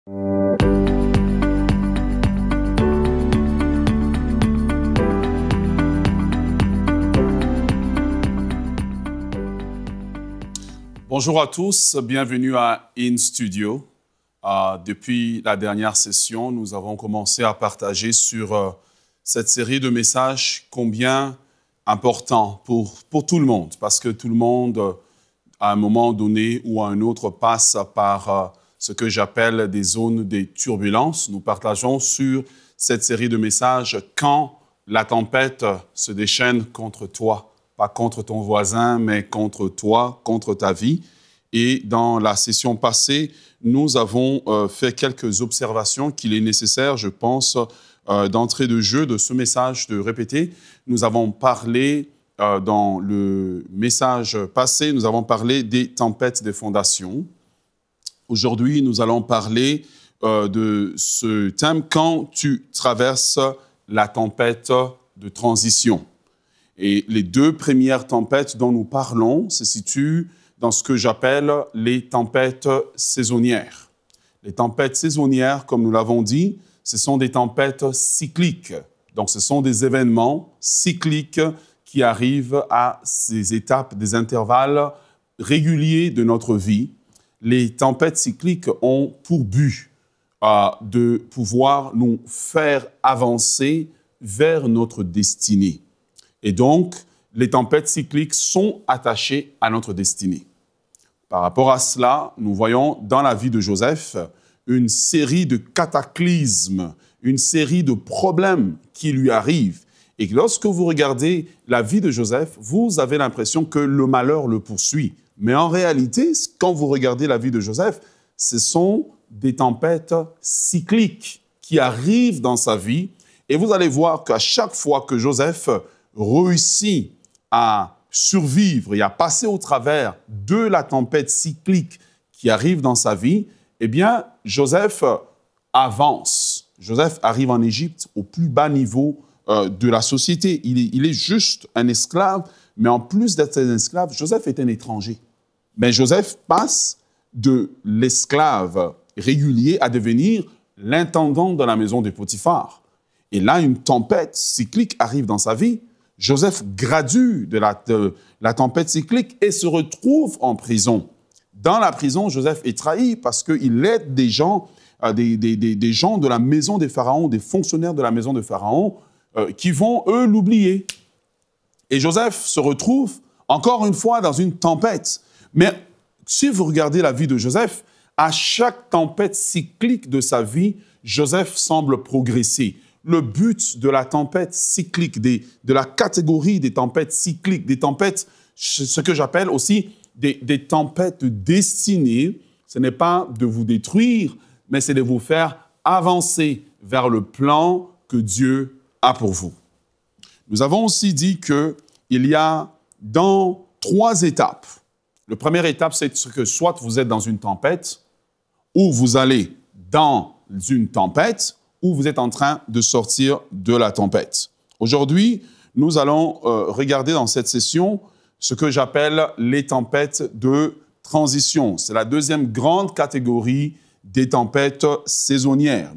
Bonjour à tous, bienvenue à In Studio. Depuis la dernière session, nous avons commencé à partager sur cette série de messages combien importants pour tout le monde, parce que tout le monde, à un moment donné ou à un autre, passe par ce que j'appelle des zones de turbulence. Nous partageons sur cette série de messages quand la tempête se déchaîne contre toi. Pas contre ton voisin, mais contre toi, contre ta vie. Et dans la session passée, nous avons fait quelques observations qu'il est nécessaire, je pense, d'entrée de jeu de ce message, de répéter. Nous avons parlé, dans le message passé, nous avons parlé des tempêtes des fondations. Aujourd'hui, nous allons parler de ce thème quand tu traverses la tempête de transition. Et les deux premières tempêtes dont nous parlons se situent dans ce que j'appelle les tempêtes saisonnières. Les tempêtes saisonnières, comme nous l'avons dit, ce sont des tempêtes cycliques. Donc, ce sont des événements cycliques qui arrivent à ces étapes, des intervalles réguliers de notre vie. Les tempêtes cycliques ont pour but de pouvoir nous faire avancer vers notre destinée. Et donc, les tempêtes cycliques sont attachées à notre destinée. Par rapport à cela, nous voyons dans la vie de Joseph une série de cataclysmes, une série de problèmes qui lui arrivent. Et lorsque vous regardez la vie de Joseph, vous avez l'impression que le malheur le poursuit. Mais en réalité, quand vous regardez la vie de Joseph, ce sont des tempêtes cycliques qui arrivent dans sa vie. Et vous allez voir qu'à chaque fois que Joseph réussit à survivre et à passer au travers de la tempête cyclique qui arrive dans sa vie, eh bien, Joseph avance. Joseph arrive en Égypte au plus bas niveau de la société. Il est juste un esclave, mais en plus d'être un esclave, Joseph est un étranger. Mais Joseph passe de l'esclave régulier à devenir l'intendant de la maison de Potiphar. Et là, une tempête cyclique arrive dans sa vie. Joseph gradue de la tempête cyclique et se retrouve en prison. Dans la prison, Joseph est trahi parce qu'il aide des gens de la maison des pharaons, des fonctionnaires de la maison de Pharaon, qui vont, eux, l'oublier. Et Joseph se retrouve, encore une fois, dans une tempête. Mais si vous regardez la vie de Joseph, à chaque tempête cyclique de sa vie, Joseph semble progresser. Le but de la tempête cyclique, de la catégorie des tempêtes cycliques, des tempêtes, ce que j'appelle aussi des tempêtes destinées, ce n'est pas de vous détruire, mais c'est de vous faire avancer vers le plan que Dieu a pour vous. Nous avons aussi dit qu'il y a dans 3 étapes. La première étape, c'est que soit vous êtes dans une tempête, ou vous allez dans une tempête, où vous êtes en train de sortir de la tempête. Aujourd'hui, nous allons regarder dans cette session ce que j'appelle les tempêtes de transition. C'est la deuxième grande catégorie des tempêtes saisonnières.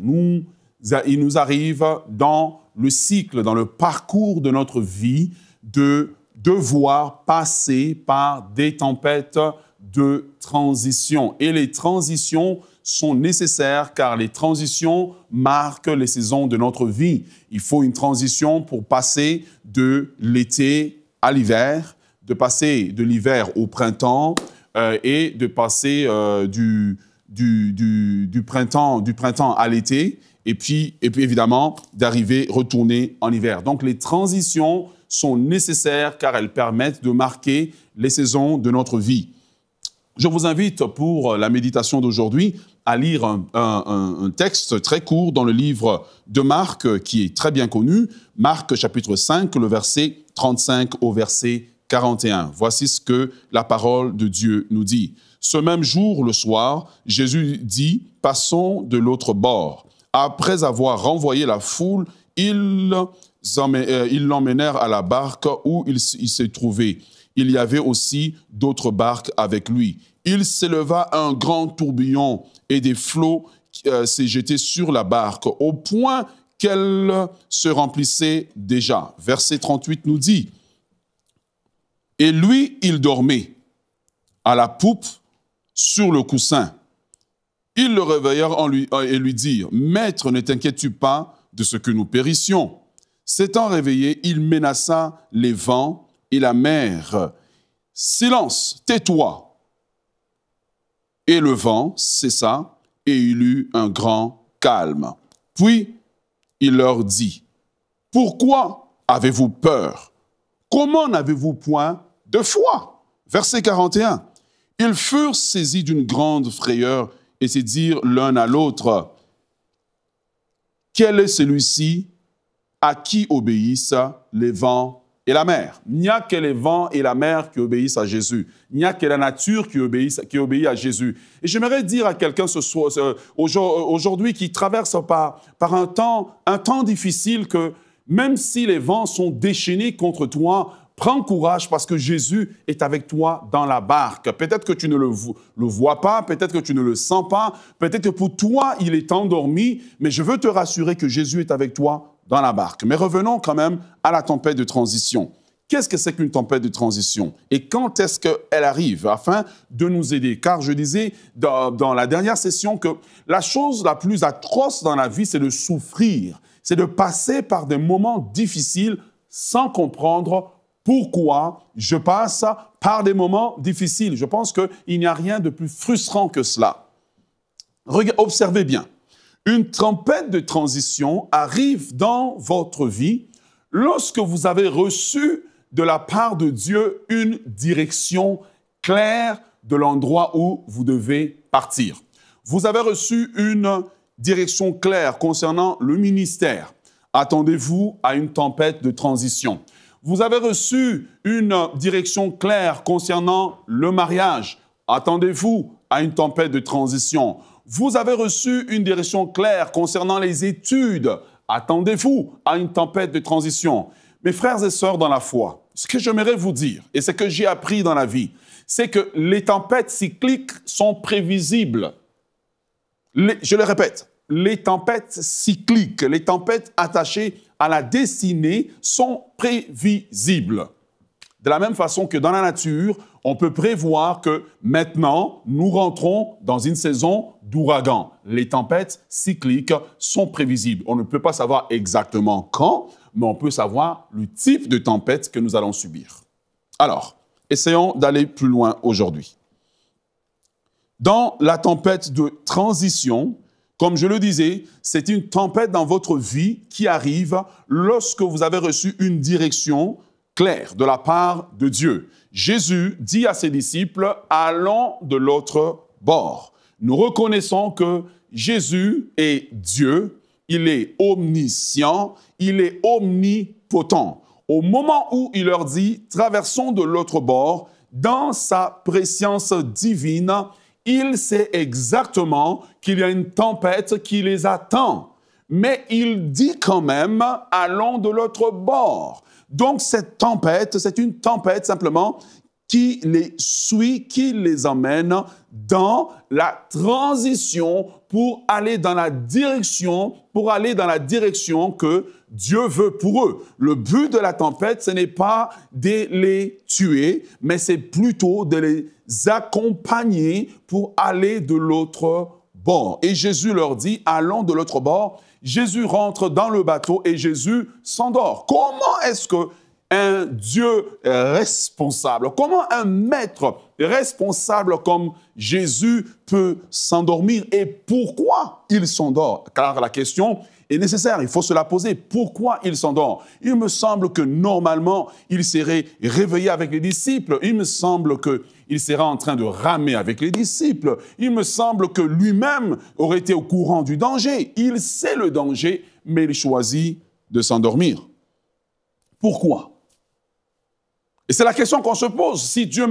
Il nous arrive dans le cycle, dans le parcours de notre vie, de devoir passer par des tempêtes de transition. Et les transitions sont nécessaires car les transitions marquent les saisons de notre vie. Il faut une transition pour passer de l'été à l'hiver, de passer de l'hiver au printemps et de passer du printemps à l'été et puis évidemment d'arriver, retourner en hiver. Donc les transitions sont nécessaires car elles permettent de marquer les saisons de notre vie. Je vous invite pour la méditation d'aujourd'hui à lire un texte très court dans le livre de Marc, qui est très bien connu, Marc chapitre 5, le verset 35 au verset 41. Voici ce que la parole de Dieu nous dit. Ce même jour, le soir, Jésus dit, « Passons de l'autre bord. » Après avoir renvoyé la foule, ils l'emmenèrent à la barque où il s'est trouvé. Il y avait aussi d'autres barques avec lui. Il s'éleva un grand tourbillon et des flots s'est jeté sur la barque, au point qu'elle se remplissait déjà. Verset 38 nous dit, « Et lui, il dormait à la poupe sur le coussin. Ils le réveillèrent et lui dirent, « Maître, ne t'inquiètes-tu pas de ce que nous périssions ?» S'étant réveillé, il menaça les vents et la mer. « Silence, tais-toi !» Et le vent cessa et il eut un grand calme. Puis il leur dit, « Pourquoi avez-vous peur? Comment n'avez-vous point de foi ?» Verset 41. Ils furent saisis d'une grande frayeur et se dirent l'un à l'autre, « Quel est celui-ci à qui obéissent les vents et la mer? » Il n'y a que les vents et la mer qui obéissent à Jésus. Il n'y a que la nature qui obéit à Jésus. Et j'aimerais dire à quelqu'un aujourd'hui qui traverse par un temps difficile que même si les vents sont déchaînés contre toi, prends courage parce que Jésus est avec toi dans la barque. Peut-être que tu ne le vois pas, peut-être que tu ne le sens pas, peut-être que pour toi, il est endormi, mais je veux te rassurer que Jésus est avec toi dans la barque. Mais revenons quand même à la tempête de transition. Qu'est-ce que c'est qu'une tempête de transition? Et quand est-ce qu'elle arrive? Afin de nous aider. Car je disais dans la dernière session que la chose la plus atroce dans la vie, c'est de souffrir. C'est de passer par des moments difficiles sans comprendre pourquoi je passe par des moments difficiles. Je pense qu'il n'y a rien de plus frustrant que cela. Observez bien. Une tempête de transition arrive dans votre vie lorsque vous avez reçu de la part de Dieu une direction claire de l'endroit où vous devez partir. Vous avez reçu une direction claire concernant le ministère. Attendez-vous à une tempête de transition. Vous avez reçu une direction claire concernant le mariage. Attendez-vous à une tempête de transition. Vous avez reçu une direction claire concernant les études. Attendez-vous à une tempête de transition. Mes frères et sœurs dans la foi, ce que j'aimerais vous dire, et ce que j'ai appris dans la vie, c'est que les tempêtes cycliques sont prévisibles. Je le répète, les tempêtes cycliques, les tempêtes attachées à la destinée sont prévisibles. De la même façon que dans la nature, on peut prévoir que maintenant, nous rentrons dans une saison d'ouragan. Les tempêtes cycliques sont prévisibles. On ne peut pas savoir exactement quand, mais on peut savoir le type de tempête que nous allons subir. Alors, essayons d'aller plus loin aujourd'hui. Dans la tempête de transition, comme je le disais, c'est une tempête dans votre vie qui arrive lorsque vous avez reçu une direction claire de la part de Dieu. Jésus dit à ses disciples, « Allons de l'autre bord ». Nous reconnaissons que Jésus est Dieu, il est omniscient, il est omnipotent. Au moment où il leur dit « Traversons de l'autre bord », dans sa préscience divine, il sait exactement qu'il y a une tempête qui les attend. Mais il dit quand même « Allons de l'autre bord ». Donc, cette tempête, c'est une tempête simplement qui les suit, qui les emmène dans la transition pour aller dans la direction que Dieu veut pour eux. Le but de la tempête, ce n'est pas de les tuer, mais c'est plutôt de les accompagner pour aller de l'autre bord. Et Jésus leur dit, allons de l'autre bord. Jésus rentre dans le bateau et Jésus s'endort. Comment est-ce qu'un Dieu responsable, comment un maître responsable comme Jésus peut s'endormir et pourquoi il s'endort? Car la question est nécessaire, il faut se la poser. Pourquoi il s'endort? Il me semble que normalement, il serait réveillé avec les disciples. Il me semble qu'il serait en train de ramer avec les disciples. Il me semble que lui-même aurait été au courant du danger. Il sait le danger, mais il choisit de s'endormir. Pourquoi? Et c'est la question qu'on se pose. Si Dieu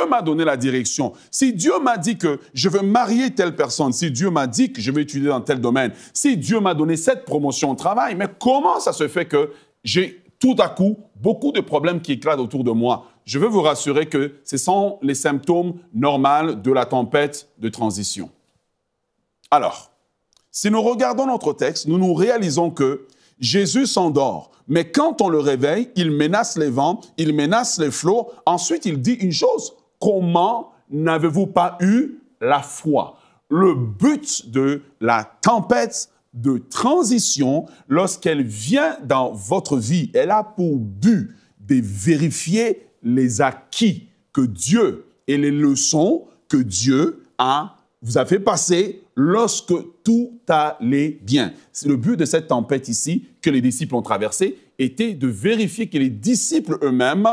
m'a donné la direction, si Dieu m'a dit que je veux marier telle personne, si Dieu m'a dit que je vais étudier dans tel domaine, si Dieu m'a donné cette promotion au travail, mais comment ça se fait que j'ai tout à coup beaucoup de problèmes qui éclatent autour de moi? Je veux vous rassurer que ce sont les symptômes normaux de la tempête de transition. Alors, Si nous regardons notre texte, nous réalisons que Jésus s'endort. Mais quand on le réveille, il menace les vents, il menace les flots. Ensuite, il dit une chose. Comment n'avez-vous pas eu la foi? Le but de la tempête de transition, lorsqu'elle vient dans votre vie, elle a pour but de vérifier les acquis que Dieu et les leçons que Dieu vous a fait passer lorsque tout allait bien. C'est le but de cette tempête ici que les disciples ont traversée, était de vérifier que les disciples eux-mêmes,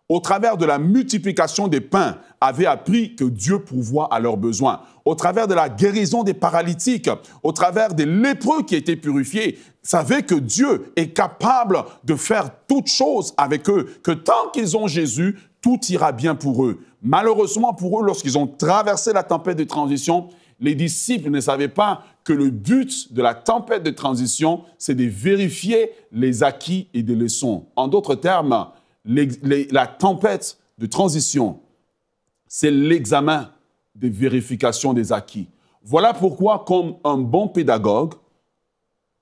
au travers de la multiplication des pains, avaient appris que Dieu pourvoit à leurs besoins. Au travers de la guérison des paralytiques, au travers des lépreux qui étaient purifiés, savaient que Dieu est capable de faire toutes choses avec eux, que tant qu'ils ont Jésus, tout ira bien pour eux. Malheureusement pour eux, lorsqu'ils ont traversé la tempête de transition, les disciples ne savaient pas que le but de la tempête de transition, c'est de vérifier les acquis et des leçons. En d'autres termes, la tempête de transition, c'est l'examen des vérifications des acquis. Voilà pourquoi, comme un bon pédagogue,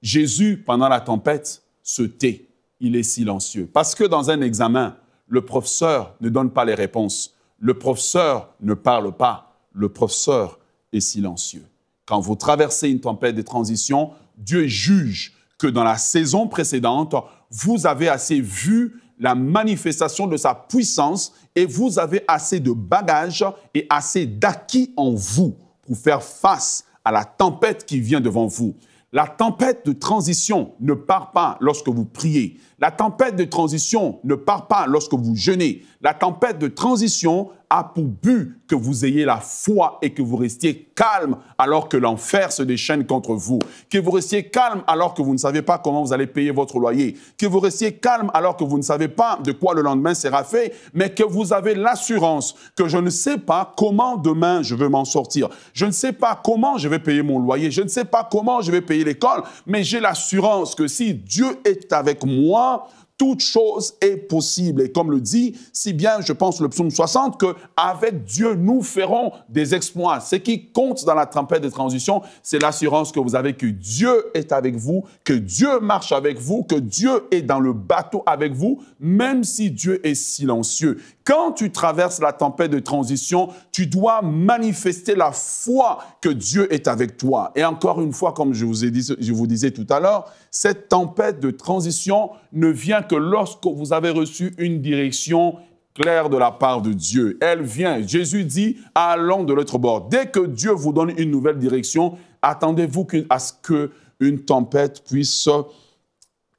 Jésus, pendant la tempête, se tait. Il est silencieux. Parce que dans un examen, le professeur ne donne pas les réponses. Le professeur ne parle pas. Le professeur est silencieux. Quand vous traversez une tempête de transition, Dieu juge que dans la saison précédente, vous avez assez vu la manifestation de sa puissance et vous avez assez de bagages et assez d'acquis en vous pour faire face à la tempête qui vient devant vous. La tempête de transition ne part pas lorsque vous priez. La tempête de transition ne part pas lorsque vous jeûnez. La tempête de transition a pour but que vous ayez la foi et que vous restiez calme alors que l'enfer se déchaîne contre vous. Que vous restiez calme alors que vous ne savez pas comment vous allez payer votre loyer. Que vous restiez calme alors que vous ne savez pas de quoi le lendemain sera fait, mais que vous avez l'assurance que je ne sais pas comment demain je vais m'en sortir. Je ne sais pas comment je vais payer mon loyer. Je ne sais pas comment je vais payer l'école, mais j'ai l'assurance que si Dieu est avec moi, toute chose est possible. Et comme le dit si bien, je pense, le psaume 60, qu'avec Dieu, nous ferons des exploits. Ce qui compte dans la tempête de transition, c'est l'assurance que vous avez que Dieu est avec vous, que Dieu marche avec vous, que Dieu est dans le bateau avec vous, même si Dieu est silencieux. Quand tu traverses la tempête de transition, tu dois manifester la foi que Dieu est avec toi. Et encore une fois, comme je vous disais tout à l'heure, cette tempête de transition ne vient que lorsque vous avez reçu une direction claire de la part de Dieu. Elle vient. Jésus dit, allons de l'autre bord. Dès que Dieu vous donne une nouvelle direction, attendez-vous à ce qu'une tempête puisse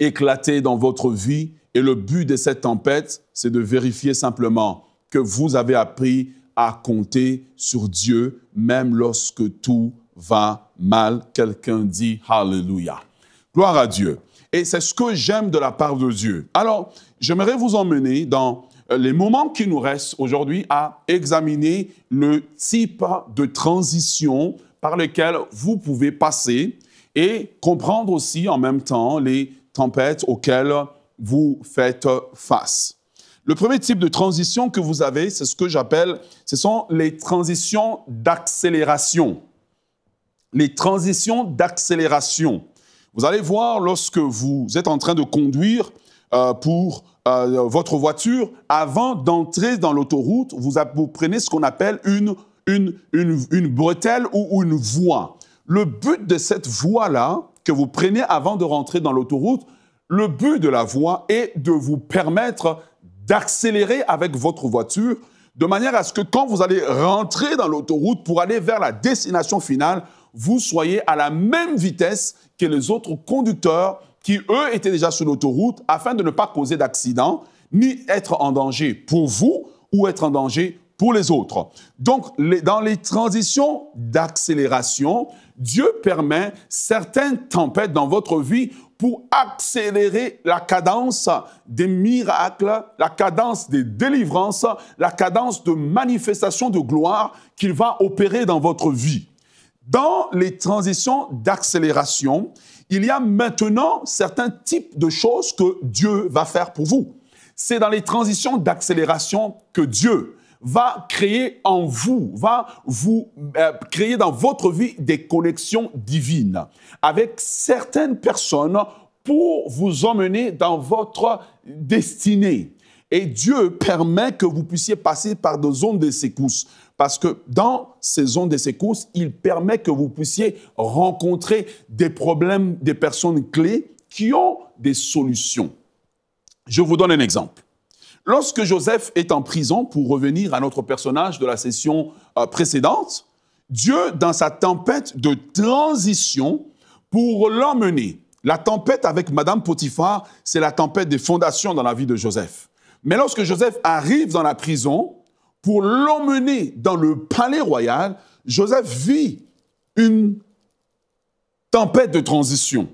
éclater dans votre vie. Et le but de cette tempête, c'est de vérifier simplement que vous avez appris à compter sur Dieu, même lorsque tout va mal. Quelqu'un dit « Alléluia ». Gloire à Dieu. Et c'est ce que j'aime de la part de Dieu. Alors, j'aimerais vous emmener dans les moments qui nous restent aujourd'hui à examiner le type de transition par lequel vous pouvez passer et comprendre aussi en même temps les tempêtes auxquelles vous faites face. Le premier type de transition que vous avez, c'est ce que j'appelle, ce sont les transitions d'accélération. Les transitions d'accélération. Vous allez voir lorsque vous êtes en train de conduire pour votre voiture, avant d'entrer dans l'autoroute, vous prenez ce qu'on appelle une bretelle ou une voie. Le but de cette voie-là, que vous prenez avant de rentrer dans l'autoroute, le but de la voie est de vous permettre d'accélérer avec votre voiture de manière à ce que quand vous allez rentrer dans l'autoroute pour aller vers la destination finale, vous soyez à la même vitesse que les autres conducteurs qui, eux, étaient déjà sur l'autoroute afin de ne pas causer d'accident, ni être en danger pour vous ou être en danger pour les autres. Donc, dans les transitions d'accélération, Dieu permet certaines tempêtes dans votre vie pour accélérer la cadence des miracles, la cadence des délivrances, la cadence de manifestation de gloire qu'il va opérer dans votre vie. Dans les transitions d'accélération, il y a maintenant certains types de choses que Dieu va faire pour vous. C'est dans les transitions d'accélération que Dieu va créer en vous, va vous créer dans votre vie des connexions divines avec certaines personnes pour vous emmener dans votre destinée. Et Dieu permet que vous puissiez passer par des zones de secousses. Parce que dans ces zones de secousses, il permet que vous puissiez rencontrer des problèmes, des personnes clés qui ont des solutions. Je vous donne un exemple. Lorsque Joseph est en prison, pour revenir à notre personnage de la session précédente, Dieu, dans sa tempête de transition, pour l'emmener, la tempête avec Madame Potiphar, c'est la tempête des fondations dans la vie de Joseph. Mais lorsque Joseph arrive dans la prison, pour l'emmener dans le palais royal, Joseph vit une tempête de transition.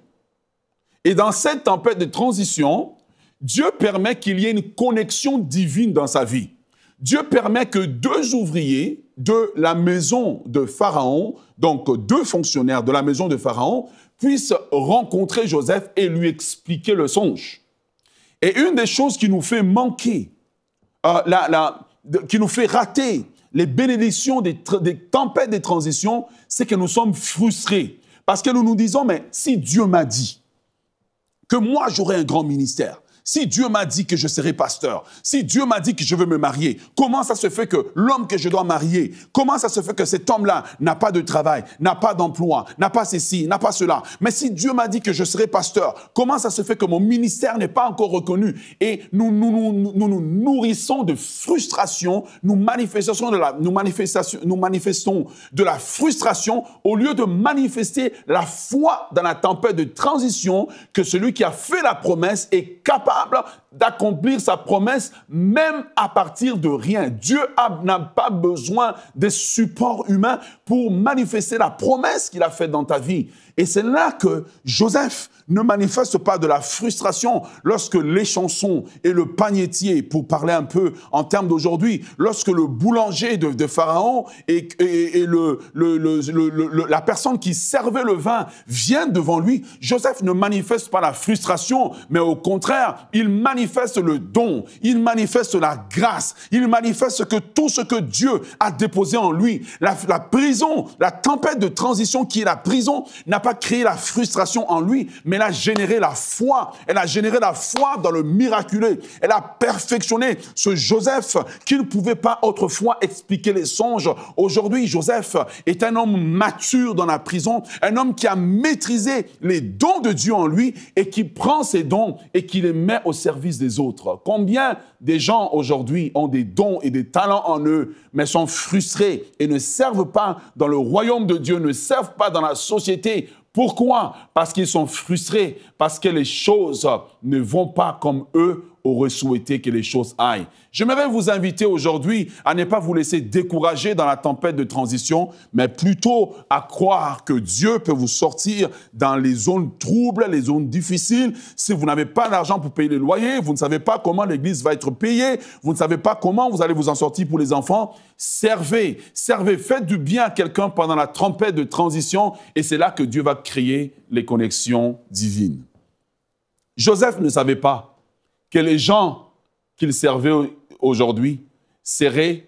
Et dans cette tempête de transition, Dieu permet qu'il y ait une connexion divine dans sa vie. Dieu permet que 2 ouvriers de la maison de Pharaon, donc 2 fonctionnaires de la maison de Pharaon, puissent rencontrer Joseph et lui expliquer le songe. Et une des choses qui nous fait manquer, qui nous fait rater les bénédictions des tempêtes de transition, c'est que nous sommes frustrés. Parce que nous nous disons, mais si Dieu m'a dit que moi j'aurai un grand ministère, si Dieu m'a dit que je serai pasteur, si Dieu m'a dit que je veux me marier, comment ça se fait que l'homme que je dois marier, comment ça se fait que cet homme-là n'a pas de travail, n'a pas d'emploi, n'a pas ceci, n'a pas cela. Mais si Dieu m'a dit que je serai pasteur, comment ça se fait que mon ministère n'est pas encore reconnu? Et nous nourrissons de frustration, nous manifestons de la frustration au lieu de manifester la foi dans la tempête de transition que celui qui a fait la promesse est capable d'accomplir sa promesse même à partir de rien. Dieu n'a pas besoin de support humain pour manifester la promesse qu'il a faite dans ta vie. Et c'est là que Joseph ne manifeste pas de la frustration lorsque les chansons et le panetier, pour parler un peu en termes d'aujourd'hui, lorsque le boulanger de Pharaon et la personne qui servait le vin viennent devant lui, Joseph ne manifeste pas la frustration, mais au contraire, il manifeste le don, il manifeste la grâce, il manifeste que tout ce que Dieu a déposé en lui, la prison, la tempête de transition qui est la prison, n'a pas créé la frustration en lui, mais elle a généré la foi. Elle a généré la foi dans le miraculeux. Elle a perfectionné ce Joseph qui ne pouvait pas autrefois expliquer les songes. Aujourd'hui, Joseph est un homme mature dans la prison, un homme qui a maîtrisé les dons de Dieu en lui et qui prend ces dons et qui les met au service des autres. Combien des gens aujourd'hui ont des dons et des talents en eux, mais sont frustrés et ne servent pas dans le royaume de Dieu, ne servent pas dans la société. Pourquoi? Parce qu'ils sont frustrés, parce que les choses ne vont pas comme eux auraient souhaité que les choses aillent. J'aimerais vous inviter aujourd'hui à ne pas vous laisser décourager dans la tempête de transition, mais plutôt à croire que Dieu peut vous sortir dans les zones troubles, les zones difficiles. Si vous n'avez pas d'argent pour payer les loyers, vous ne savez pas comment l'église va être payée, vous ne savez pas comment vous allez vous en sortir pour les enfants, servez, faites du bien à quelqu'un pendant la tempête de transition et c'est là que Dieu va créer les connexions divines. Joseph ne savait pas que les gens qu'il servait aujourd'hui seraient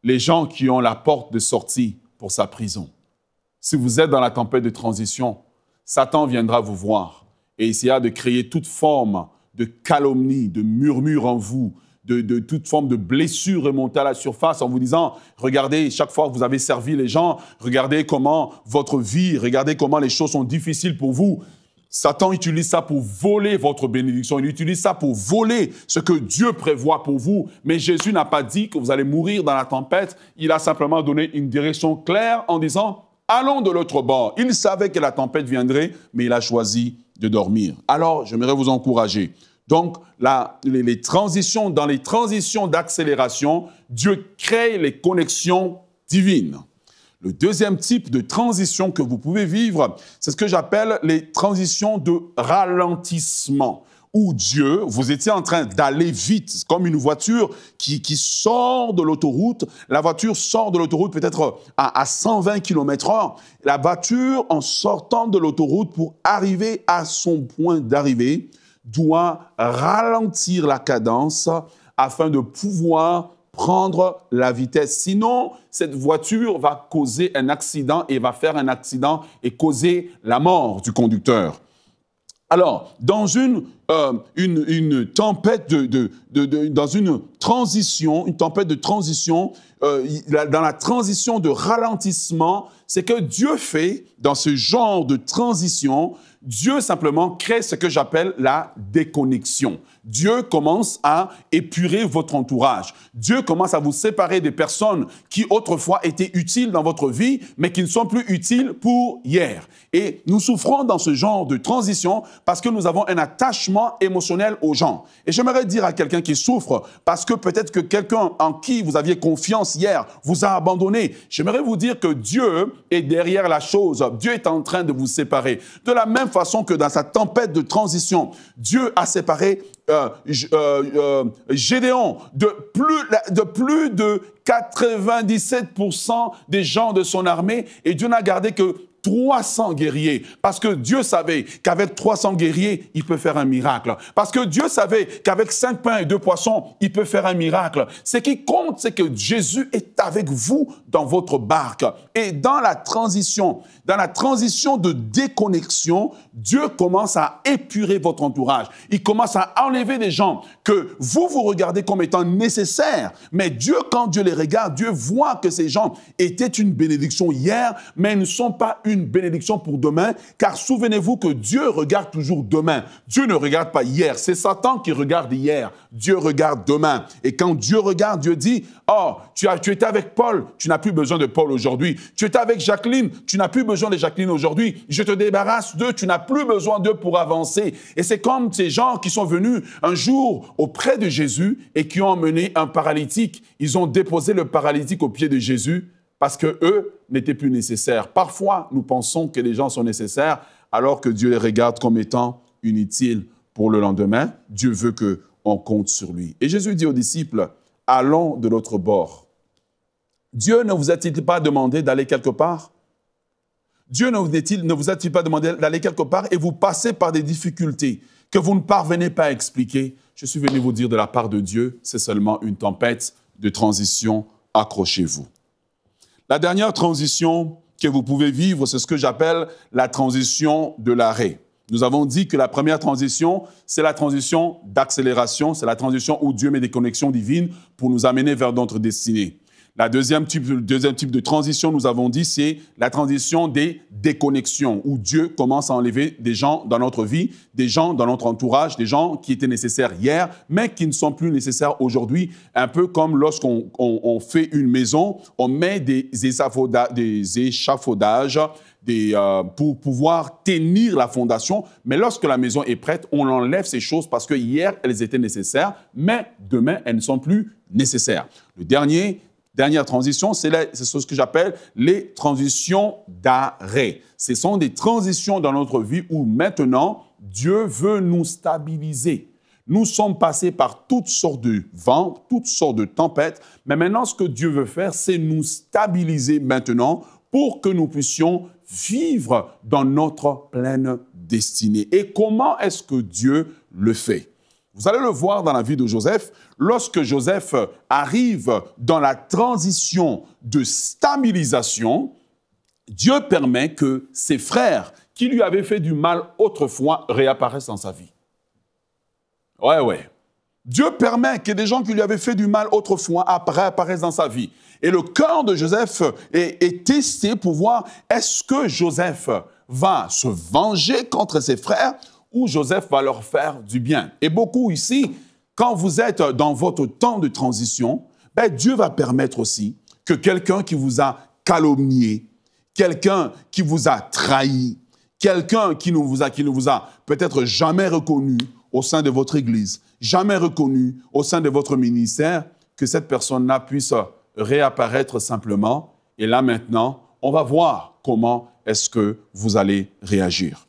les gens qui ont la porte de sortie pour sa prison. Si vous êtes dans la tempête de transition, Satan viendra vous voir et essaiera de créer toute forme de calomnie, de murmure en vous, de toute forme de blessure remontée à la surface en vous disant « Regardez, chaque fois que vous avez servi les gens, regardez comment votre vie, regardez comment les choses sont difficiles pour vous. » Satan utilise ça pour voler votre bénédiction. Il utilise ça pour voler ce que Dieu prévoit pour vous. Mais Jésus n'a pas dit que vous allez mourir dans la tempête. Il a simplement donné une direction claire en disant « Allons de l'autre bord ». Il savait que la tempête viendrait, mais il a choisi de dormir. Alors, j'aimerais vous encourager. Donc, dans les transitions d'accélération, Dieu crée les connexions divines. Le deuxième type de transition que vous pouvez vivre, c'est ce que j'appelle les transitions de ralentissement, où Dieu, vous étiez en train d'aller vite, comme une voiture qui sort de l'autoroute. La voiture sort de l'autoroute peut-être à 120 km/h. La voiture, en sortant de l'autoroute pour arriver à son point d'arrivée, doit ralentir la cadence afin de pouvoir prendre la vitesse. Sinon, cette voiture va causer un accident et va faire un accident et causer la mort du conducteur. Alors, dans une tempête dans une tempête de transition, dans la transition de ralentissement, c'est que Dieu fait, dans ce genre de transition, Dieu simplement crée ce que j'appelle la déconnexion. Dieu commence à épurer votre entourage. Dieu commence à vous séparer des personnes qui autrefois étaient utiles dans votre vie, mais qui ne sont plus utiles pour hier. Et nous souffrons dans ce genre de transition parce que nous avons un attachement émotionnel aux gens. Et j'aimerais dire à quelqu'un qui souffre, parce que peut-être que quelqu'un en qui vous aviez confiance hier vous a abandonné, j'aimerais vous dire que Dieu est derrière la chose. Dieu est en train de vous séparer. De la même façon que dans sa tempête de transition, Dieu a séparé Gédéon de plus de 97% des gens de son armée, et Dieu n'a gardé que 300 guerriers, parce que Dieu savait qu'avec 300 guerriers, il peut faire un miracle. Parce que Dieu savait qu'avec 5 pains et 2 poissons, il peut faire un miracle. Ce qui compte, c'est que Jésus est avec vous dans votre barque. Et dans la transition de déconnexion, Dieu commence à épurer votre entourage. Il commence à enlever des gens que vous regardez comme étant nécessaires. Mais Dieu, quand Dieu les regarde, Dieu voit que ces gens étaient une bénédiction hier, mais ils ne sont pas une bénédiction pour demain, car souvenez-vous que Dieu regarde toujours demain. Dieu ne regarde pas hier. C'est Satan qui regarde hier. Dieu regarde demain. Et quand Dieu regarde, Dieu dit, oh, tu étais avec Paul, tu n'as plus besoin de Paul aujourd'hui. Tu étais avec Jacqueline, tu n'as plus besoin de Jacqueline aujourd'hui. Je te débarrasse d'eux, tu n'as plus besoin d'eux pour avancer. Et c'est comme ces gens qui sont venus un jour auprès de Jésus et qui ont emmené un paralytique. Ils ont déposé le paralytique aux pieds de Jésus, parce qu'eux n'étaient plus nécessaires. Parfois, nous pensons que les gens sont nécessaires alors que Dieu les regarde comme étant inutiles pour le lendemain. Dieu veut qu'on compte sur lui. Et Jésus dit aux disciples, allons de l'autre bord. Dieu ne vous a-t-il pas demandé d'aller quelque part? Dieu ne vous a-t-il pas demandé d'aller quelque part et vous passez par des difficultés que vous ne parvenez pas à expliquer? Je suis venu vous dire de la part de Dieu, c'est seulement une tempête de transition. Accrochez-vous. La dernière transition que vous pouvez vivre, c'est ce que j'appelle la transition de l'arrêt. Nous avons dit que la première transition, c'est la transition d'accélération, c'est la transition où Dieu met des connexions divines pour nous amener vers notre destinée. Le deuxième type de transition, nous avons dit, c'est la transition des déconnexions, où Dieu commence à enlever des gens dans notre vie, des gens dans notre entourage, des gens qui étaient nécessaires hier, mais qui ne sont plus nécessaires aujourd'hui. Un peu comme lorsqu'on fait une maison, on met des échafaudages pour pouvoir tenir la fondation, mais lorsque la maison est prête, on enlève ces choses parce que hier, elles étaient nécessaires, mais demain, elles ne sont plus nécessaires. Dernière transition, c'est ce que j'appelle les transitions d'arrêt. Ce sont des transitions dans notre vie où maintenant, Dieu veut nous stabiliser. Nous sommes passés par toutes sortes de vents, toutes sortes de tempêtes, mais maintenant, ce que Dieu veut faire, c'est nous stabiliser maintenant pour que nous puissions vivre dans notre pleine destinée. Et comment est-ce que Dieu le fait? Vous allez le voir dans la vie de Joseph. Lorsque Joseph arrive dans la transition de stabilisation, Dieu permet que ses frères qui lui avaient fait du mal autrefois réapparaissent dans sa vie. Ouais. Dieu permet que des gens qui lui avaient fait du mal autrefois réapparaissent dans sa vie. Et le cœur de Joseph est testé pour voir est-ce que Joseph va se venger contre ses frères ou Joseph va leur faire du bien. Et beaucoup ici, quand vous êtes dans votre temps de transition, Dieu va permettre aussi que quelqu'un qui vous a calomnié, quelqu'un qui vous a trahi, quelqu'un qui ne vous a peut-être jamais reconnu au sein de votre église, jamais reconnu au sein de votre ministère, que cette personne-là puisse réapparaître simplement. Et là maintenant, on va voir comment est-ce que vous allez réagir.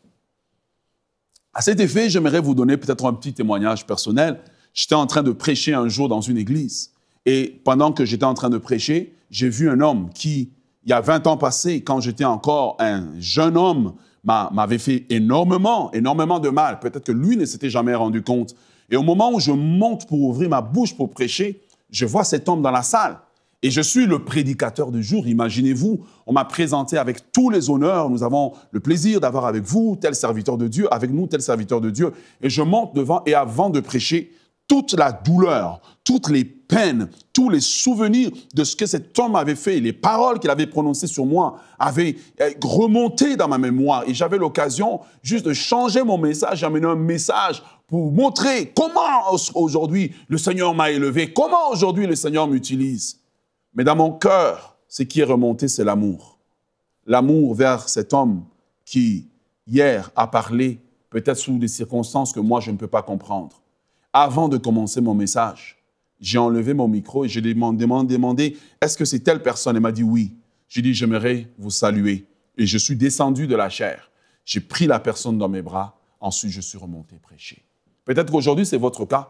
À cet effet, j'aimerais vous donner peut-être un petit témoignage personnel. J'étais en train de prêcher un jour dans une église. Et pendant que j'étais en train de prêcher, j'ai vu un homme qui, il y a 20 ans passés, quand j'étais encore un jeune homme, m'avait fait énormément de mal. Peut-être que lui ne s'était jamais rendu compte. Et au moment où je monte pour ouvrir ma bouche pour prêcher, je vois cet homme dans la salle. Et je suis le prédicateur du jour. Imaginez-vous, on m'a présenté avec tous les honneurs. Nous avons le plaisir d'avoir avec vous tel serviteur de Dieu, avec nous tel serviteur de Dieu. Et je monte devant et avant de prêcher, toute la douleur, toutes les peines, tous les souvenirs de ce que cet homme avait fait, les paroles qu'il avait prononcées sur moi avaient remonté dans ma mémoire. Et j'avais l'occasion juste de changer mon message, d'amener un message pour montrer comment aujourd'hui le Seigneur m'a élevé, comment aujourd'hui le Seigneur m'utilise. Mais dans mon cœur, ce qui est remonté, c'est l'amour. L'amour vers cet homme qui, hier, a parlé, peut-être sous des circonstances que moi, je ne peux pas comprendre. Avant de commencer mon message, j'ai enlevé mon micro et j'ai demandé, est-ce que c'est telle personne? Elle m'a dit oui. J'ai dit, j'aimerais vous saluer. Et je suis descendu de la chair. J'ai pris la personne dans mes bras. Ensuite, je suis remonté prêcher. Peut-être qu'aujourd'hui, c'est votre cas.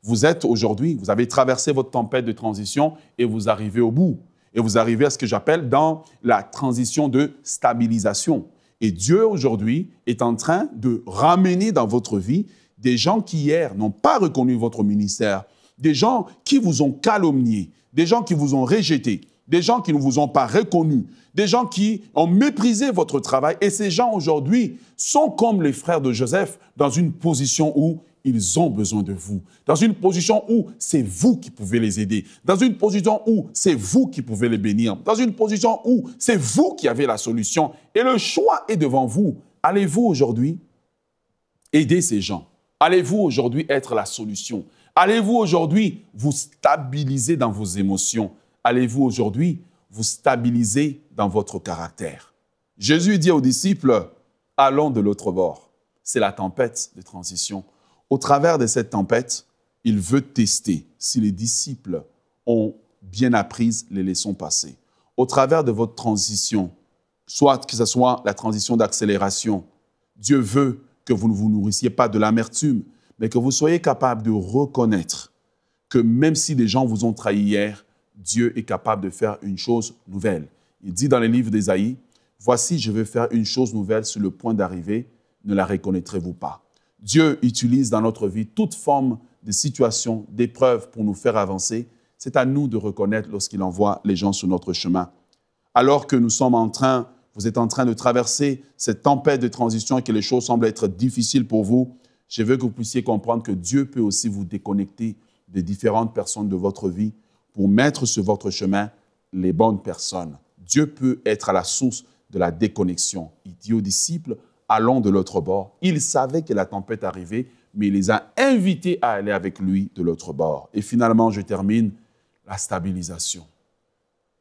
Vous êtes aujourd'hui, vous avez traversé votre tempête de transition et vous arrivez au bout. Et vous arrivez à ce que j'appelle dans la transition de stabilisation. Et Dieu, aujourd'hui, est en train de ramener dans votre vie des gens qui, hier, n'ont pas reconnu votre ministère, des gens qui vous ont calomnié, des gens qui vous ont rejeté, des gens qui ne vous ont pas reconnu, des gens qui ont méprisé votre travail. Et ces gens, aujourd'hui, sont comme les frères de Joseph, dans une position où ils ont besoin de vous, dans une position où c'est vous qui pouvez les aider, dans une position où c'est vous qui pouvez les bénir, dans une position où c'est vous qui avez la solution. Et le choix est devant vous. Allez-vous aujourd'hui aider ces gens? Allez-vous aujourd'hui être la solution? Allez-vous aujourd'hui vous stabiliser dans vos émotions? Allez-vous aujourd'hui vous stabiliser dans votre caractère? Jésus dit aux disciples, allons de l'autre bord. C'est la tempête de transition. Au travers de cette tempête, il veut tester si les disciples ont bien appris les leçons passées. Au travers de votre transition, soit que ce soit la transition d'accélération, Dieu veut que vous ne vous nourrissiez pas de l'amertume, mais que vous soyez capable de reconnaître que même si des gens vous ont trahi hier, Dieu est capable de faire une chose nouvelle. Il dit dans les livres d'Ésaïe, « Voici, je vais faire une chose nouvelle sur le point d'arriver, ne la reconnaîtrez-vous pas ?» Dieu utilise dans notre vie toute forme de situation, d'épreuve pour nous faire avancer. C'est à nous de reconnaître lorsqu'il envoie les gens sur notre chemin. Alors que vous êtes en train de traverser cette tempête de transition et que les choses semblent être difficiles pour vous, je veux que vous puissiez comprendre que Dieu peut aussi vous déconnecter des différentes personnes de votre vie pour mettre sur votre chemin les bonnes personnes. Dieu peut être à la source de la déconnexion. Il dit aux disciples, allons de l'autre bord. Il savait que la tempête arrivait, mais il les a invités à aller avec lui de l'autre bord. Et finalement, je termine, la stabilisation.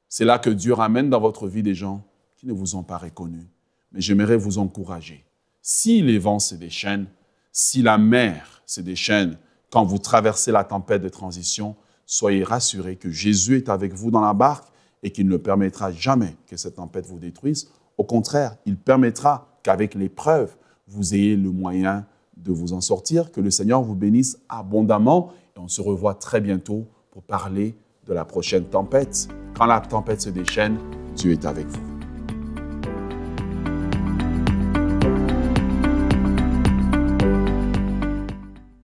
C'est là que Dieu ramène dans votre vie des gens qui ne vous ont pas reconnus. Mais j'aimerais vous encourager. Si les vents se déchaînent, si la mer se déchaîne, quand vous traversez la tempête de transition, soyez rassurés que Jésus est avec vous dans la barque et qu'il ne permettra jamais que cette tempête vous détruise. Au contraire, il permettra qu'avec l'épreuve, vous ayez le moyen de vous en sortir, que le Seigneur vous bénisse abondamment. Et on se revoit très bientôt pour parler de la prochaine tempête. Quand la tempête se déchaîne, Dieu est avec vous.